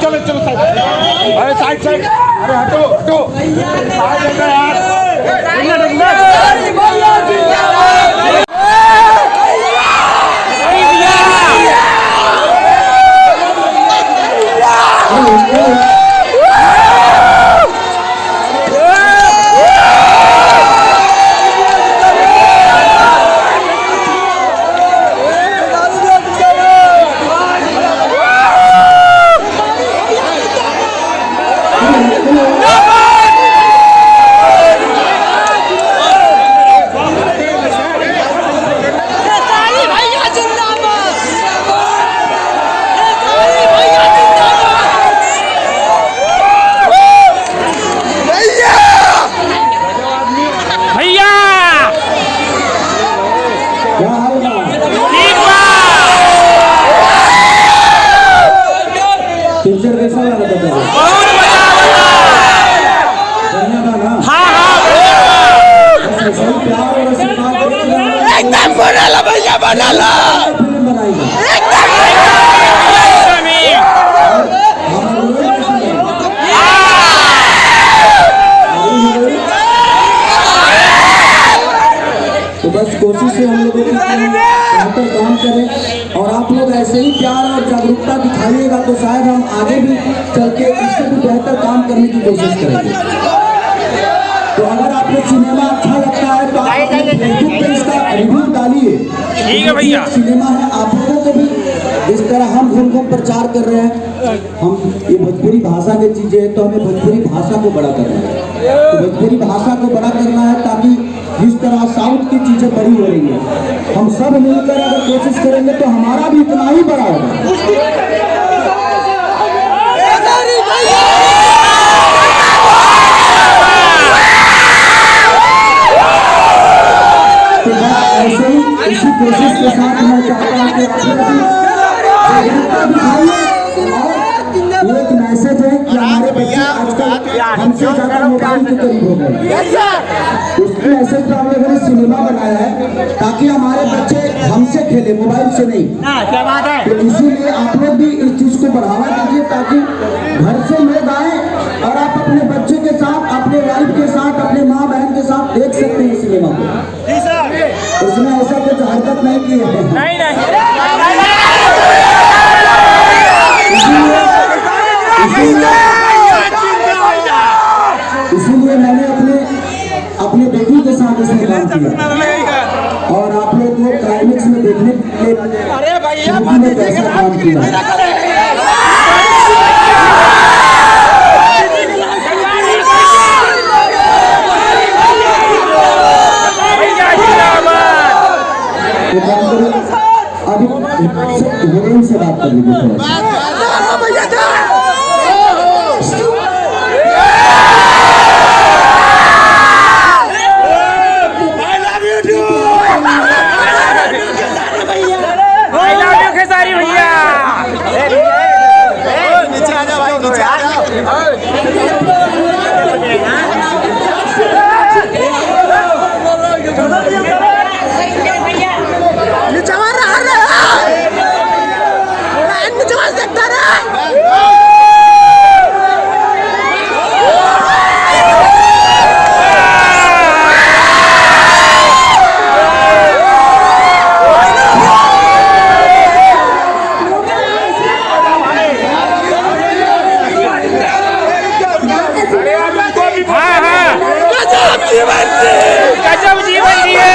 चलो चलो साइड, अरे साइड साइड, अरे हटो हटो, साइड हटो यार, एकदम बना ला भैया, बना ला तो बस कोशिश है हम लोगों की बेहतर काम करें और आप लोग ऐसे ही प्यार और जागरूकता दिखाइएगा तो शायद हम आगे भी चल के इससे भी बेहतर काम करने की कोशिश करेंगे। तो अगर आपको सिनेमा अच्छा लगता है तो आप फेसबुक पे इसका रिव्यू डालिए। ठीक है भैया। सिनेमा है, आप लोगों को भी इस तरह हम घूम प्रचार कर रहे हैं। हम ये भोजपुरी भाषा की चीजें हैं तो हमें भोजपुरी भाषा को बड़ा करना है। तो भोजपुरी भाषा को बड़ा करना है ताकि जिस तरह साउथ की चीजें बड़ी हो रही है, हम सब मिलकर अगर कोशिश करेंगे तो हमारा भी इतना ही बड़ा होगा। तो ऐसे ही इसी कोशिश के साथ मैं चाहता हूँ कि एक मैसेज है कि हमारे बच्चे आजकल हमसे ज्यादा मोबाइल के करीब हो गए। उसकी मैसेज पर हम लोगों ने सिनेमा बनाया है ताकि हमारे बच्चे हमसे खेले, मोबाइल से नहीं। क्या बात है? तो इसीलिए आप लोग भी इस चीज को बढ़ावा दीजिए ताकि घर से लोग आए और आप अपने बच्चे के साथ, अपने वाइफ के साथ, अपने माँ बहन के साथ देख सकते हैं सिनेमा को। उसमें ऐसा कुछ हरकत नहीं की है। इसीलिए मैंने अपने बेटी के साथ इसमें काम किया और आप लोग को क्लाइमेक्स में देखने के लिए कैसा काम किया। अभी हीरोइन से बात कर लीजिए थोड़ा। गजब जीवन दिए।